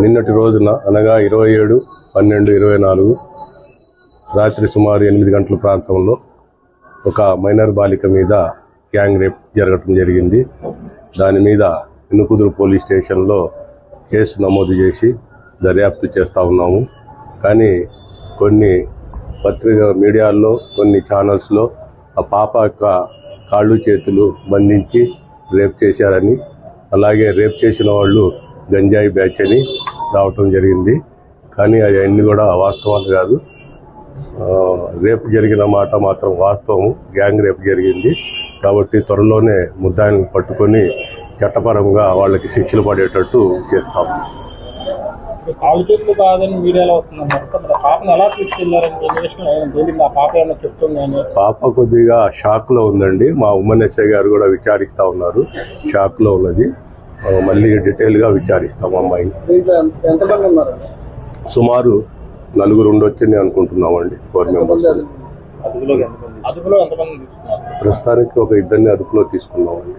నిన్నటి రోజున అనగా 27/12/24 రాత్రి సుమారు 8 గంటల ప్రాంతంలో ఒక మైనర్ బాలిక మీద గ్యాంగ్ రేప్ జరగటం జరిగింది. దాని మీద ఇనుకుదురు పోలీస్ స్టేషన్లో కేసు నమోదు చేసి దర్యాప్తు చేస్తూ ఉన్నాము. కానీ కొన్ని మీడియాల్లో కొన్ని ఛానల్స్లో ఆ పాప యొక్క కాళ్ళు చేతులు బంధించి రేప్ చేశారని, అలాగే రేప్ చేసిన వాళ్ళు గంజాయి బ్యాచ్ అని రావటం జరిగింది. కానీ అవన్నీ కూడా వాస్తవాలు కాదు. రేపు జరిగిన మాట మాత్రం వాస్తవం. గ్యాంగ్ రేపు జరిగింది కాబట్టి త్వరలోనే ముద్దాయిలను పట్టుకొని చట్టపరంగా వాళ్ళకి శిక్షలు పడేటట్టు చేస్తాము. కాళ్ళు చేతులు కాదని మీడియాలో వస్తుందన్నారు. పాపను ఎలా తీసుకెళ్లారని పాప కొద్దిగా షాక్ లో ఉందండి. మా ఉమ్మన్ ఎస్ఐ గారు కూడా విచారిస్తా ఉన్నారు. షాక్ లో ఉన్నది. మళ్ళీ డీటెయిల్ గా విచారిస్తాం. అమ్మాయిని సుమారు 4 ఉండొచ్చని అనుకుంటున్నామండి. 4 మెంబర్స్. ప్రస్తుతానికి ఒక 2 అదుపులో తీసుకున్నామండి.